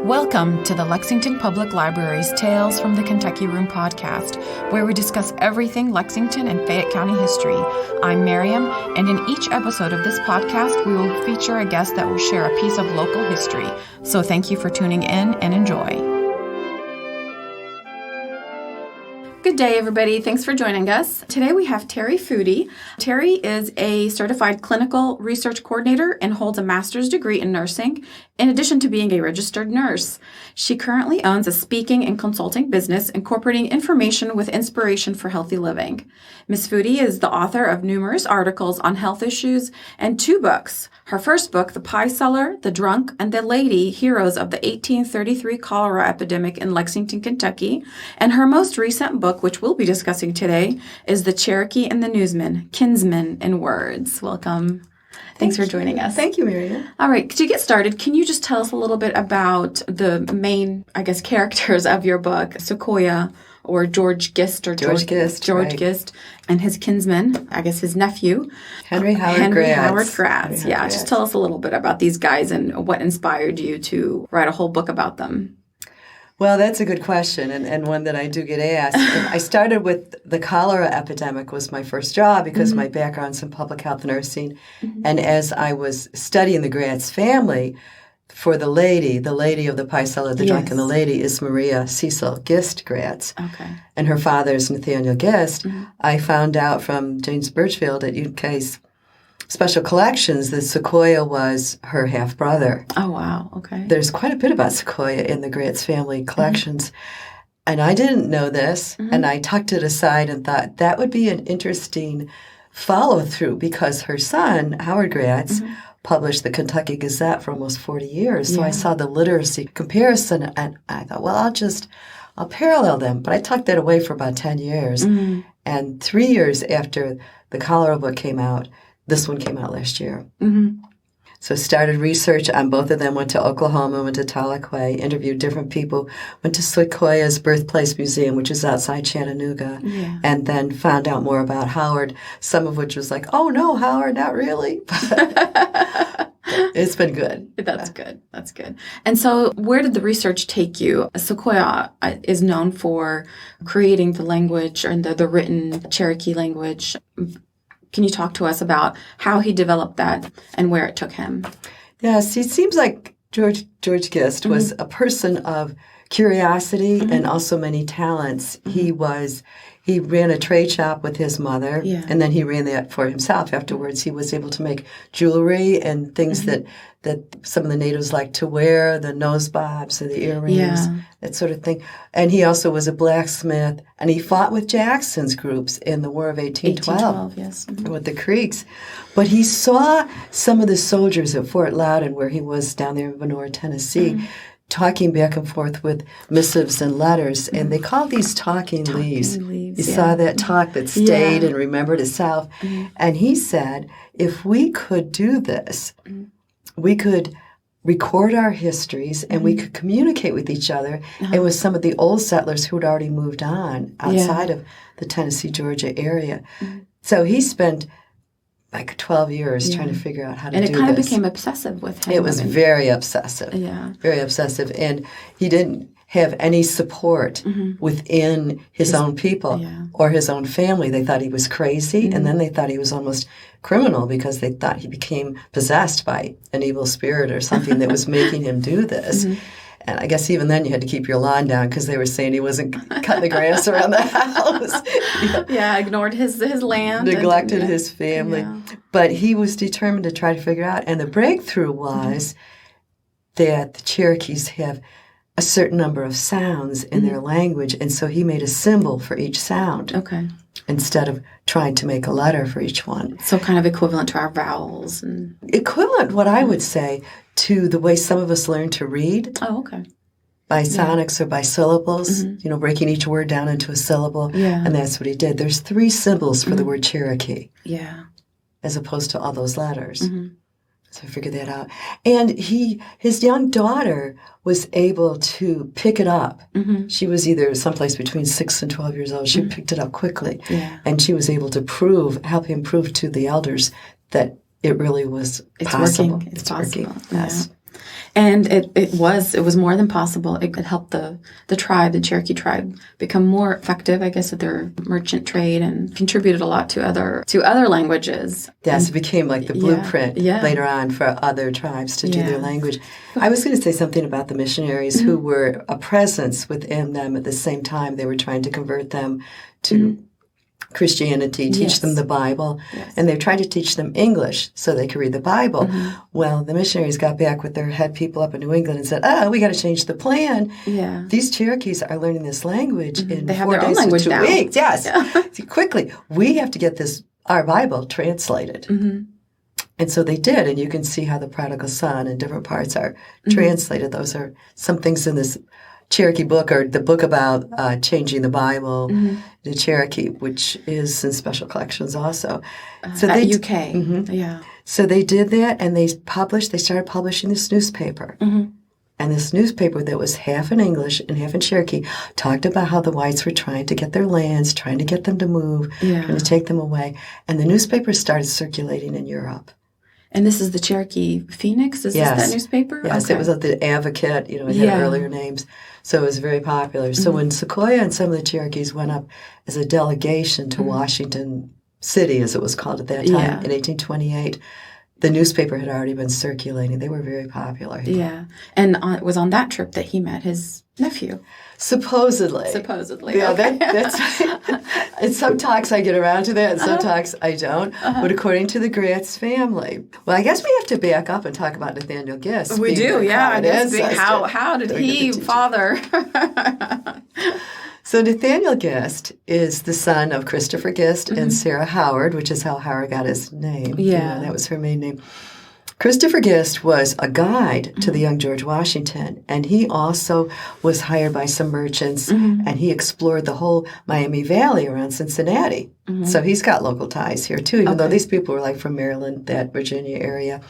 Welcome to the Lexington Public Library's Tales from the Kentucky Room podcast, where we discuss everything Lexington and Fayette County history. I'm Mariam, and in each episode of this podcast, we will feature a guest that will share a piece of local history. So thank you for tuning in and enjoy. Good day, everybody. Thanks for joining us. Today we have Terry Foody. Terry is a certified clinical research coordinator and holds a master's degree in nursing, in addition to being a registered nurse. She currently owns a speaking and consulting business incorporating information with inspiration for healthy living. Ms. Foody is the author of numerous articles on health issues and 2 books. Her first book, The Pie Seller, The Drunk, and the Lady, Heroes of the 1833 Cholera Epidemic in Lexington, Kentucky, and her most recent book, which we'll be discussing today, is The Cherokee and the Newsman, Kinsmen in Words. Welcome. Thanks for joining us. Thank you, Mariam. All right, to get started, can you just tell us a little bit about the main, characters of your book, Sequoia, or George Gist, or George Gist, right. Gist, and his kinsman, his nephew, Henry Howard Gratz. Yeah, just tell us a little bit about these guys and what inspired you to write a whole book about them. Well, that's a good question, and one that I do get asked. I started with the cholera epidemic was my first job because my background's in public health nursing. And as I was studying the Gratz family, for the lady of the Pie Seller, the Drunk, and the Lady is Maria Cecil Gist Gratz. Okay. And her father is Nathaniel Guest. I found out from James Birchfield at UK's Special Collections that Sequoia was her half-brother. Oh, wow. Okay. There's quite a bit about Sequoia in the Gratz family collections. And I didn't know this, and I tucked it aside and thought that would be an interesting follow-through because her son, Howard Gratz, published the Kentucky Gazette for almost 40 years. So I saw the literacy comparison, and I thought, well, I'll parallel them. But I tucked that away for about 10 years. And 3 years after the cholera book came out, this one came out last year. So started research on both of them, went to Oklahoma, went to Tahlequah, interviewed different people, went to Sequoia's Birthplace Museum, which is outside Chattanooga, and then found out more about Howard, some of which was like, oh, no, Howard, not really. It's been good. That's good. That's good. And so where did the research take you? Sequoia is known for creating the language and the written Cherokee language. Can you talk to us about how he developed that and where it took him? Yes, it seems like George Gist was a person of curiosity and also many talents. He ran a trade shop with his mother, and then he ran that for himself. Afterwards, he was able to make jewelry and things that some of the natives liked to wear, the nose bobs and the earrings, that sort of thing. And he also was a blacksmith, and he fought with Jackson's groups in the War of 1812, with the Creeks. But he saw some of the soldiers at Fort Loudon, where he was down there in Vonore, Tennessee, talking back and forth with missives and letters, and they called these talking leaves. You saw that talk that stayed and remembered itself. And he said, if we could do this, we could record our histories and we could communicate with each other and with some of the old settlers who had already moved on outside of the Tennessee, Georgia area. So he spent like 12 years trying to figure out how to do this. And it kind of became obsessive with him. It was very obsessive. Very obsessive. And he didn't have any support within his own people or his own family. They thought he was crazy, and then they thought he was almost criminal because they thought he became possessed by an evil spirit or something that was making him do this. And I guess even then you had to keep your lawn down because they were saying he wasn't cutting the grass around the house. Ignored his land. Neglected his family. But he was determined to try to figure out. And the breakthrough was that the Cherokees have a certain number of sounds in their language. And so he made a symbol for each sound. Okay. Instead of trying to make a letter for each one. So kind of equivalent to our vowels. Equivalent, what I would say, to the way some of us learn to read. Oh, okay. By sonics or by syllables, breaking each word down into a syllable. And that's what he did. There's 3 symbols for the word Cherokee. As opposed to all those letters. So I figured that out. And his young daughter was able to pick it up. She was either someplace between 6 and 12 years old. She picked it up quickly. And she was able to help him prove to the elders that it really was possible. It's possible. Yes. And it was more than possible. It helped the Cherokee tribe, become more effective, I guess, at their merchant trade, and contributed a lot to other languages. Yes, it became like the blueprint later on for other tribes to do their language. I was going to say something about the missionaries who were a presence within them at the same time. They were trying to convert them to Christianity, teach them the Bible, and they tried to teach them English so they could read the Bible. Well, the missionaries got back with their head people up in New England and said, we got to change the plan. Yeah. These Cherokees are learning this language in 4 days to 2 weeks. Yes. Quickly. We have to get our Bible translated. And so they did, and you can see how the prodigal son and different parts are translated. Those are some things in this Cherokee book, or the book about changing the Bible to Cherokee, which is in special collections also. So at UK. Yeah. So they did that, and they started publishing this newspaper. And this newspaper that was half in English and half in Cherokee talked about how the whites were trying to get their lands, trying to get them to move, trying to take them away. And the newspaper started circulating in Europe. And this is the Cherokee Phoenix? Is this that newspaper? Yes, it was the Advocate. It had earlier names. So it was very popular. So when Sequoyah and some of the Cherokees went up as a delegation to Washington City, as it was called at that time, in 1828, the newspaper had already been circulating. They were very popular. Yeah. And it was on that trip that he met his nephew. Supposedly. Yeah, okay. that's in some talks I get around to that, and some talks I don't. But according to the Gratz family, well, I guess we have to back up and talk about Nathaniel Guest. We do, I guess. How did he father? So Nathaniel Guest is the son of Christopher Guest and Sarah Howard, which is how Howard got his name. Yeah. That was her main name. Christopher Guest was a guide to the young George Washington, and he also was hired by some merchants, and he explored the whole Miami Valley around Cincinnati. So he's got local ties here, too, even though these people were like from Maryland, that Virginia area.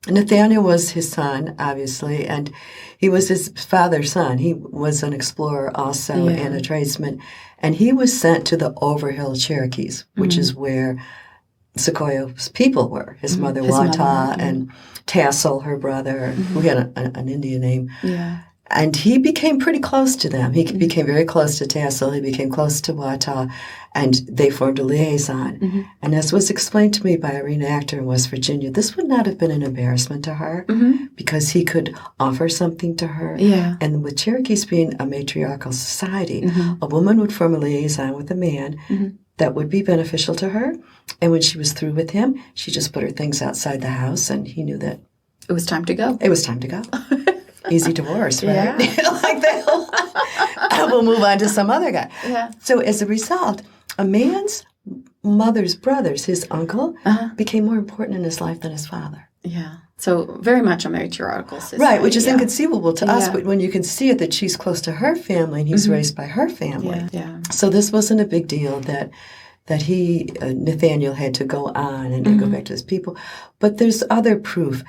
Nathaniel was his son, obviously, and he was his father's son. He was an explorer also and a tradesman, and he was sent to the Overhill Cherokees, which is where Sequoyah's people were. His mother, Wata, and Tassel, her brother, who had an Indian name. Yeah. And he became pretty close to them. He became very close to Tassel. He became close to Wata, and they formed a liaison. And as was explained to me by a reenactor in West Virginia, this would not have been an embarrassment to her because he could offer something to her. Yeah. And with Cherokees being a matriarchal society, a woman would form a liaison with a man that would be beneficial to her. And when she was through with him, she just put her things outside the house, and he knew that it was time to go. It was time to go. Easy divorce, right? Yeah. Like that. We'll move on to some other guy. Yeah. So as a result, a man's mother's brothers, his uncle, became more important in his life than his father. Yeah. So very much a matriarchal society. Right, which is inconceivable to us, but when you can see it that she's close to her family and he's raised by her family. Yeah. So this wasn't a big deal that he, Nathaniel, had to go on and go back to his people. But there's other proof.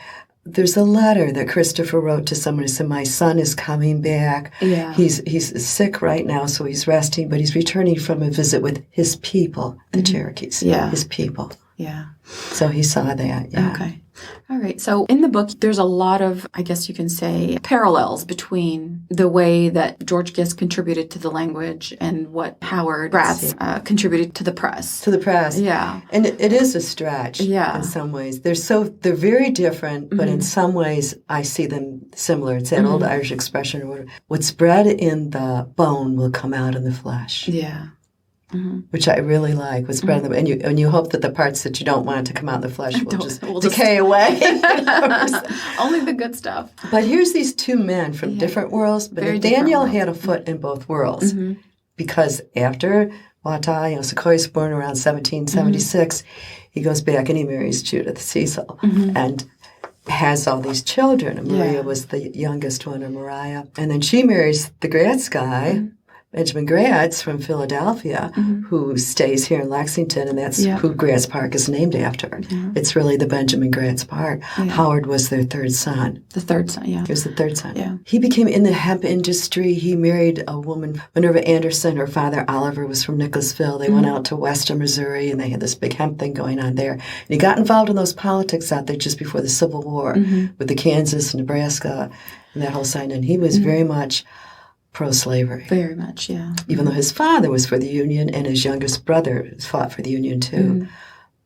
There's a letter that Christopher wrote to someone who said, my son is coming back. Yeah. He's sick right now, so he's resting, but he's returning from a visit with his people, the Cherokees. Yeah. His people. Yeah. So he saw that, Okay. All right. So in the book, there's a lot of, I guess you can say, parallels between the way that George Guest contributed to the language and what Howard Gratz contributed to the press. To the press. Yeah. And it is a stretch in some ways. They're very different, but in some ways I see them similar. It's that old Irish expression, what's bred in the bone will come out in the flesh. Yeah. Which I really like. What's bred in the and you hope that the parts that you don't want to come out in the flesh will just decay away. Only the good stuff. But here's these two men from different worlds. But Nathaniel had a foot in both worlds because after Wata, Sequoyah's born around 1776, he goes back and he marries Judith Cecil and has all these children. And Maria was the youngest one, or Mariah. And then she marries the Gratz guy. Benjamin Grant's from Philadelphia, who stays here in Lexington, and that's who Grants Park is named after. Yeah. It's really the Benjamin Grants Park. Yeah. Howard was their third son. The third son, yeah. He was the third son. Yeah. He became in the hemp industry. He married a woman, Minerva Anderson. Her father, Oliver, was from Nicholasville. They went out to western Missouri, and they had this big hemp thing going on there. And he got involved in those politics out there just before the Civil War with the Kansas, Nebraska, and that whole side. And he was very much pro-slavery. Very much, yeah. Even though his father was for the Union and his youngest brother fought for the Union too.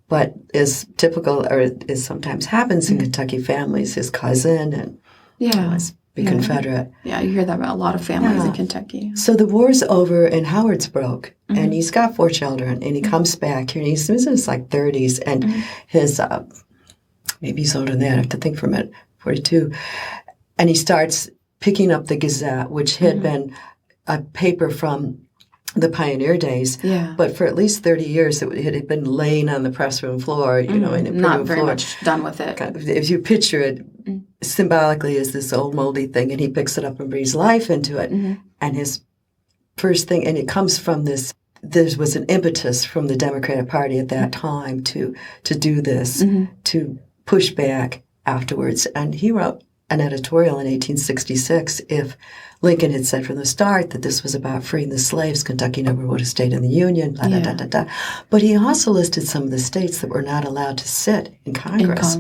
But as typical, or as sometimes happens in Kentucky families, his cousin and was a Confederate. Yeah, you hear that about a lot of families in Kentucky. So the war's over and Howard's broke. And he's got 4 children. And he comes back here and he's in his like 30s. And his, maybe he's older than that, I have to think for a minute, 42. And he starts picking up the Gazette, which had been a paper from the pioneer days. Yeah. But for at least 30 years, it had been laying on the press room floor, you know, in a not very much done with it. If you picture it symbolically as this old moldy thing, and he picks it up and breathes life into it. And his first thing, and it comes from this, there was an impetus from the Democratic Party at that time to do this, to push back afterwards. And he wrote an editorial in 1866, if Lincoln had said from the start that this was about freeing the slaves, Kentucky never would have stayed in the Union, blah, blah, blah, blah, blah. But he also listed some of the states that were not allowed to sit in Congress.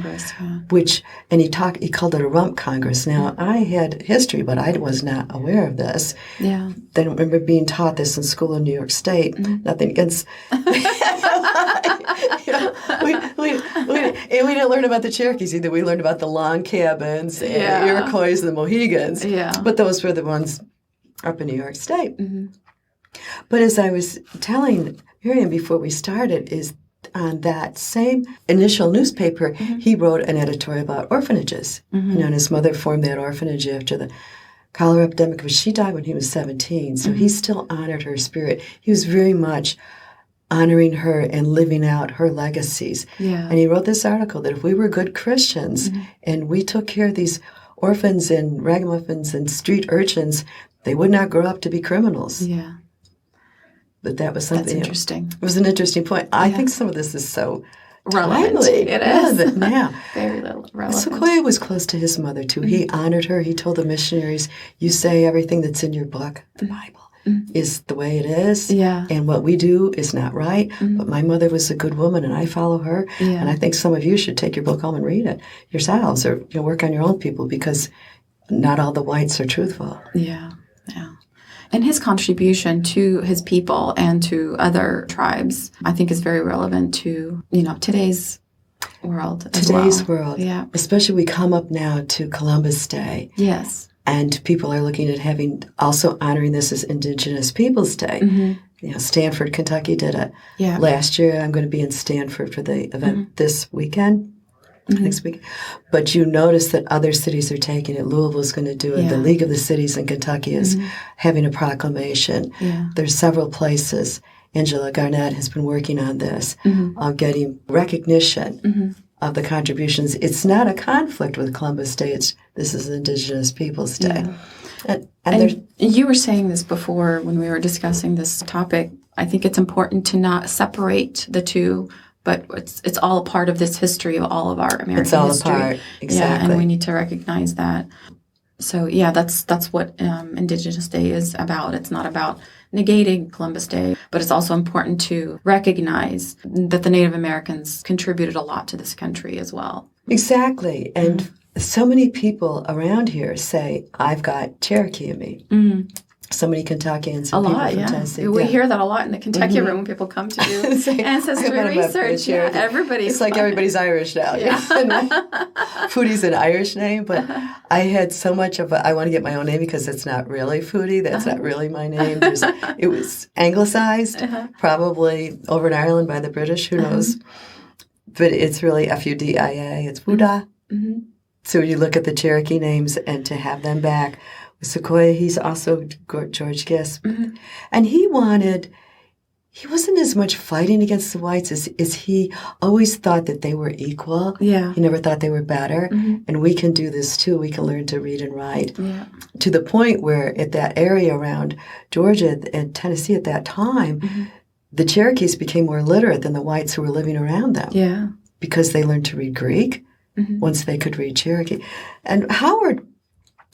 Which, and he called it a rump Congress. Now, I had history, but I was not aware of this. Yeah. I don't remember being taught this in school in New York State. Nothing against... we didn't learn about the Cherokees either. We learned about the log cabins and the Iroquois and the Mohegans. Yeah. But those were the ones up in New York State. But as I was telling Mariam before we started, is on that same initial newspaper, he wrote an editorial about orphanages. You know, and his mother formed that orphanage after the cholera epidemic, but she died when he was 17. So he still honored her spirit. He was very much honoring her and living out her legacies. Yeah. And he wrote this article that if we were good Christians and we took care of these orphans and ragamuffins and street urchins, they would not grow up to be criminals. Yeah. But that was something. That's interesting. It was an interesting point. I think some of this is so relevant. Timely. It is. Now. Very relevant. Sequoia was close to his mother, too. He honored her. He told the missionaries, you say everything that's in your book, the Bible, is the way it is. Yeah. And what we do is not right. But my mother was a good woman, and I follow her. Yeah. And I think some of you should take your book home and read it yourselves, or work on your own people, because not all the whites are truthful. Yeah. Yeah. And his contribution to his people and to other tribes, I think, is very relevant to, today's world as Today's world. Yeah. Especially we come up now to Columbus Day. Yes. And people are looking at also honoring this as Indigenous Peoples Day. Stanford, Kentucky did it. Yeah. Last year, I'm going to be in Stanford for the event this weekend. Next week. But you notice that other cities are taking it. Louisville's going to do it. Yeah. The League of the Cities in Kentucky is having a proclamation. Yeah. There's several places. Angela Garnett has been working on this, of getting recognition of the contributions. It's not a conflict with Columbus Day. This is Indigenous Peoples Day. Yeah. And you were saying this before when we were discussing this topic. I think it's important to not separate the two, but it's all a part of this history of all of our American history. It's all a part, exactly. Yeah, and we need to recognize that. So, that's what Indigenous Day is about. It's not about negating Columbus Day, but it's also important to recognize that the Native Americans contributed a lot to this country as well. Exactly. And so many people around here say, I've got Cherokee in me. So many Kentuckians and people from Tennessee. We hear that a lot in the Kentucky room when people come to do ancestry research. Yeah, It's like everybody's Irish now. Yeah. Foodie's an Irish name, but I had so much of I want to get my own name because it's not really Foodie. That's not really my name. It was anglicized, probably over in Ireland by the British. Who knows? But it's really Fudia. It's Fuda. So you look at the Cherokee names, and to have them back. Sequoia, he's also George Guest. And he wanted he wasn't as much fighting against the whites as he always thought that they were equal. Yeah. He never thought they were better. And we can do this too. We can learn to read and write. Yeah. To the point where at that area around Georgia and Tennessee at that time, the Cherokees became more literate than the whites who were living around them. Yeah. Because they learned to read Greek once they could read Cherokee. And Howard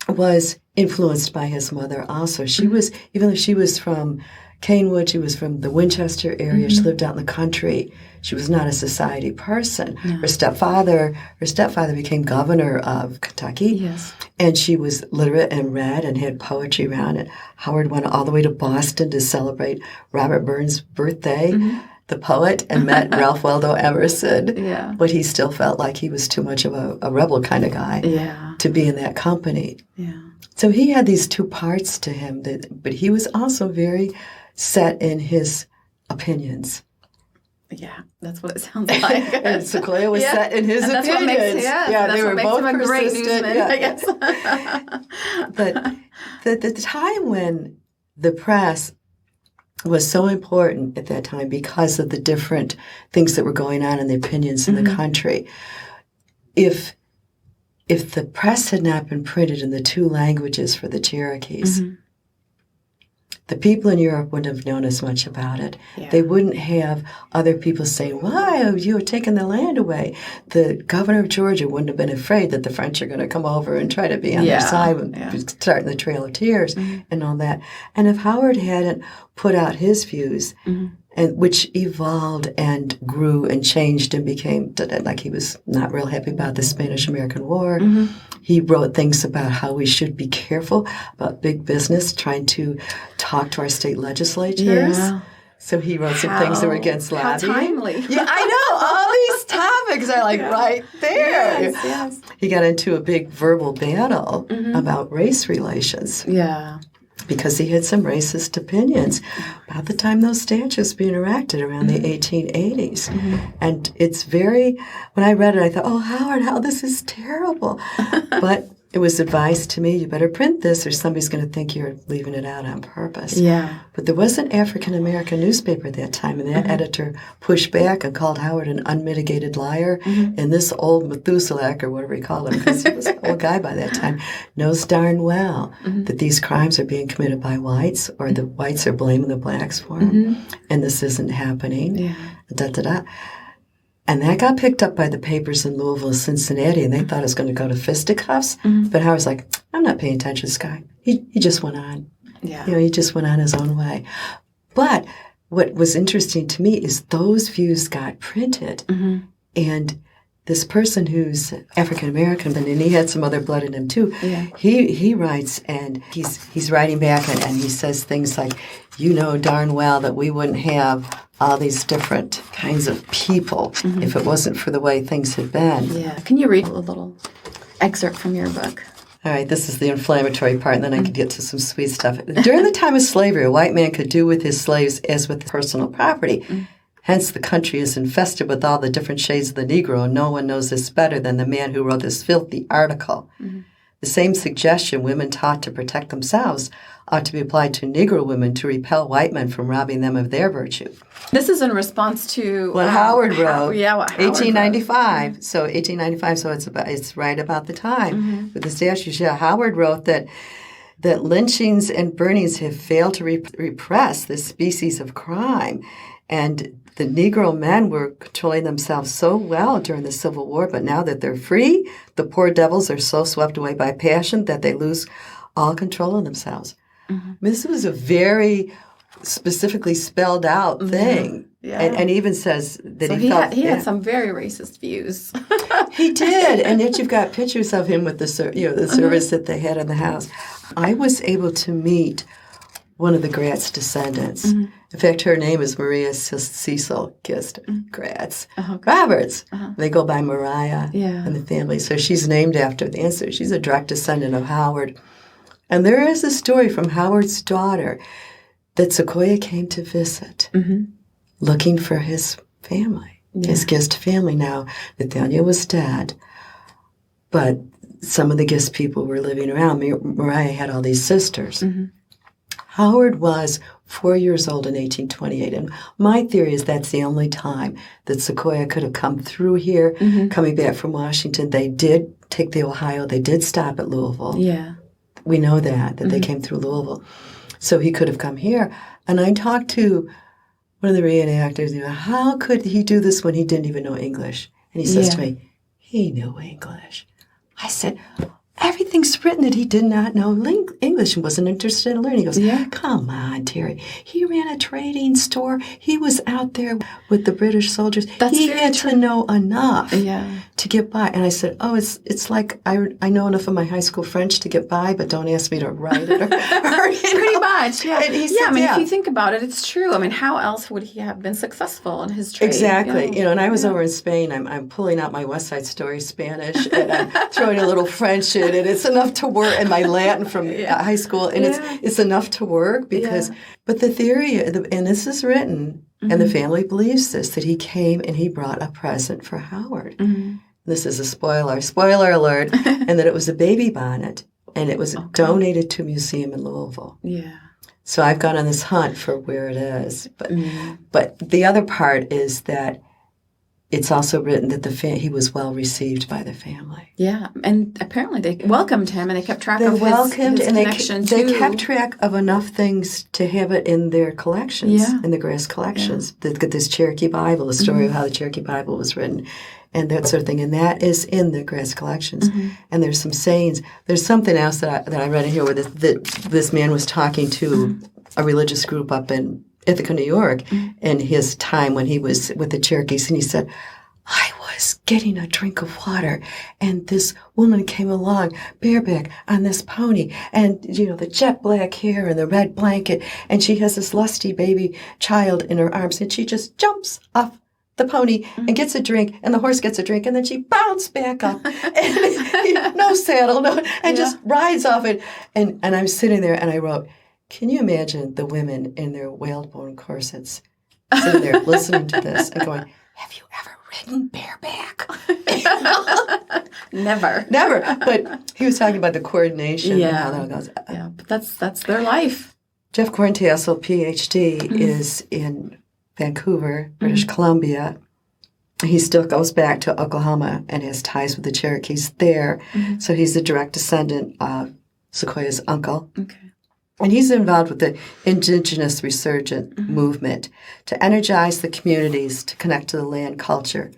was influenced by his mother also. She was, even though she was from Canewood, she was from the Winchester area. She lived out in the country. She was not a society person. No. Her stepfather became governor of Kentucky. Yes. And she was literate and read and had poetry around it. Howard went all the way to Boston to celebrate Robert Burns' birthday, the poet, and met Ralph Waldo Emerson. Yeah. But he still felt like he was too much of a rebel kind of guy to be in that company. Yeah. So he had these two parts to him, but he was also very set in his opinions. Yeah, that's what it sounds like. And Sequoia was set in his opinions. What makes, they were both him a great newsman, I guess. But the time when the press was so important at that time because of the different things that were going on in the opinions in the country, if the press had not been printed in the two languages for the Cherokees, the people in Europe wouldn't have known as much about it. Yeah. They wouldn't have other people saying, why, you are taking the land away. The governor of Georgia wouldn't have been afraid that the French are going to come over and try to be on their side and starting the Trail of Tears and all that. And if Howard hadn't put out his views, and which evolved and grew and changed and became, like he was not real happy about the Spanish-American War. He wrote things about how we should be careful about big business trying to talk to our state legislatures. Yeah. So he wrote some things that were against lobbying. How timely. Yeah, I know. All these topics are like right there. Yes, yes. He got into a big verbal battle about race relations. Yeah. Because he had some racist opinions about the time those statues being erected around the 1880s. And it's very, when I read it, I thought, oh, Howard, this is terrible. But it was advice to me, you better print this or somebody's going to think you're leaving it out on purpose. Yeah. But there was an African-American newspaper at that time, and that editor pushed back and called Howard an unmitigated liar. And this old Methuselah, or whatever he called him, because he was an old guy by that time, knows darn well that these crimes are being committed by whites, or the whites are blaming the blacks for them, and this isn't happening. Yeah. Da-da-da. And that got picked up by the papers in Louisville and Cincinnati, and they thought it was going to go to fisticuffs. But Howard's like, I'm not paying attention to this guy. He just went on. Yeah. He just went on his own way. But what was interesting to me is those views got printed, and this person who's African-American, and he had some other blood in him too, he writes, and he's writing back, and he says things like, you know darn well that we wouldn't have all these different kinds of people if it wasn't for the way things had been. Yeah. Can you read a little excerpt from your book? All right, this is the inflammatory part, and then I can get to some sweet stuff. During the time of slavery, a white man could do with his slaves as with personal property. Hence, the country is infested with all the different shades of the Negro, and no one knows this better than the man who wrote this filthy article. The same suggestion women taught to protect themselves ought to be applied to Negro women to repel white men from robbing them of their virtue. This is in response to what Howard wrote. What Howard 1895. Wrote. So 1895. So it's right about the time with the statutes. Yeah, Howard wrote that lynchings and burnings have failed to repress this species of crime, and the Negro men were controlling themselves so well during the Civil War, but now that they're free, the poor devils are so swept away by passion that they lose all control of themselves. I mean, this was a very specifically spelled out thing. Yeah. And even says that so he had some very racist views. He did, and yet you've got pictures of him with the service that they had in the house. I was able to meet one of the Gratz descendants. In fact, her name is Maria Cecil Guest Gratz Roberts. They go by Mariah in the family. So she's named after the answer. She's a direct descendant of Howard. And there is a story from Howard's daughter that Sequoia came to visit, looking for his family, his Guest family. Now, Nathaniel was dead, but some of the Guest people were living around. Mariah had all these sisters. Howard was 4 years old in 1828. And my theory is that's the only time that Sequoyah could have come through here, coming back from Washington. They did take the Ohio. They did stop at Louisville. Yeah. We know that they came through Louisville. So he could have come here. And I talked to one of the reenactors, how could he do this when he didn't even know English? And he says to me, he knew English. I said, everything's written that he did not know English and wasn't interested in learning. He goes, come on, Terry. He ran a trading store. He was out there with the British soldiers. He had to know enough to get by. And I said, it's like I know enough of my high school French to get by, but don't ask me to write it. Pretty much, yeah. And he said, if you think about it, it's true. I mean, how else would he have been successful in his trade? Exactly. And I was over in Spain. I'm pulling out my West Side Story Spanish, and I'm throwing a little French in, and it's enough to work, and my Latin from high school, and it's enough to work because, but the theory, and this is written, and the family believes this, that he came and he brought a present for Howard. This is a spoiler alert, and that it was a baby bonnet, and it was donated to a museum in Louisville. Yeah. So I've gone on this hunt for where it is. But the other part is that it's also written that he was well received by the family. Yeah, and apparently they welcomed him, and they kept track of his connection too. They kept track of enough things to have it in their collections, in the Grass collections. They've got this Cherokee Bible, a story of how the Cherokee Bible was written, and that sort of thing. And that is in the Grass collections. And there's some sayings. There's something else that I read in here where this man was talking to a religious group up in Ithaca, New York, in his time when he was with the Cherokees, and he said, I was getting a drink of water, and this woman came along bareback on this pony, and, the jet black hair and the red blanket, and she has this lusty baby child in her arms, and she just jumps off the pony and gets a drink, and the horse gets a drink, and then she bounces back up, and no saddle, just rides off it. And I'm sitting there, and I wrote, can you imagine the women in their whalebone corsets sitting there listening to this and going, have you ever ridden bareback? Never. But he was talking about the coordination and how that all goes. Yeah, but that's their life. Jeff Corntassel, Ph.D., is in Vancouver, British Columbia. He still goes back to Oklahoma and has ties with the Cherokees there. So he's a direct descendant of Sequoyah's uncle. Okay. And he's involved with the indigenous resurgent movement to energize the communities to connect to the land culture.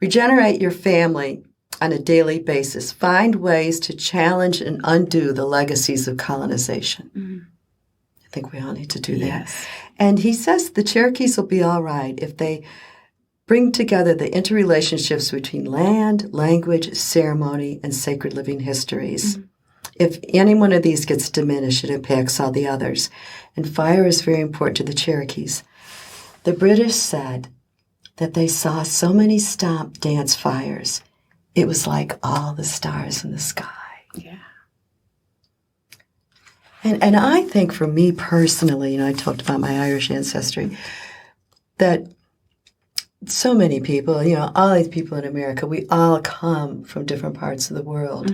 Regenerate your family on a daily basis. Find ways to challenge and undo the legacies of colonization. I think we all need to do that. And he says the Cherokees will be all right if they bring together the interrelationships between land, language, ceremony, and sacred living histories. If any one of these gets diminished, it impacts all the others. And fire is very important to the Cherokees. The British said that they saw so many stomp dance fires, it was like all the stars in the sky. Yeah. And I think for me personally, I talked about my Irish ancestry, that so many people, all these people in America, we all come from different parts of the world.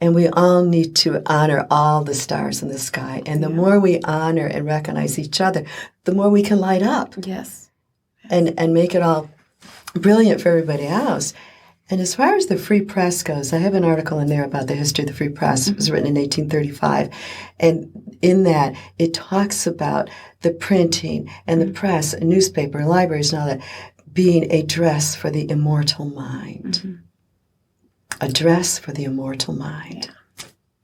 And we all need to honor all the stars in the sky. And the more we honor and recognize each other, the more we can light up. Yes. And make it all brilliant for everybody else. And as far as the free press goes, I have an article in there about the history of the free press. It was written in 1835. And in that, it talks about the printing and the press and newspaper and libraries and all that being a dress for the immortal mind. A dress for the immortal mind.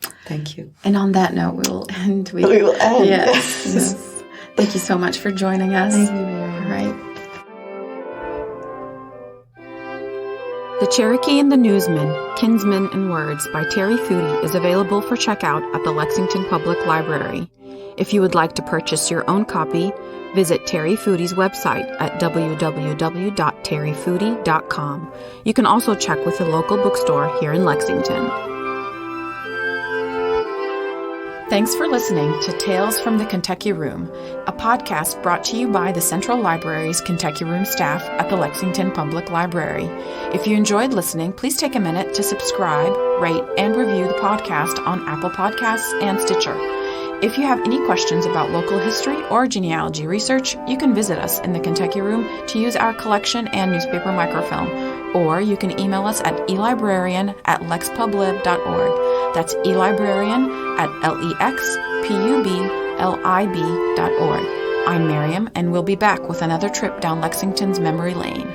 Yeah. Thank you. And on that note, we will end. We will end. Yes. Thank you so much for joining us. Thank you, Mariam. All right. The Cherokee and the Newsman, Kinsmen and Words by Terry Foody is available for checkout at the Lexington Public Library. If you would like to purchase your own copy, visit Terry Foody's website at www.terryfoody.com. You can also check with a local bookstore here in Lexington. Thanks for listening to Tales from the Kentucky Room, a podcast brought to you by the Central Library's Kentucky Room staff at the Lexington Public Library. If you enjoyed listening, please take a minute to subscribe, rate, and review the podcast on Apple Podcasts and Stitcher. If you have any questions about local history or genealogy research, you can visit us in the Kentucky Room to use our collection and newspaper microfilm, or you can email us at elibrarian@lexpublib.org. That's elibrarian@lexpublib.org. I'm Mariam, and we'll be back with another trip down Lexington's memory lane.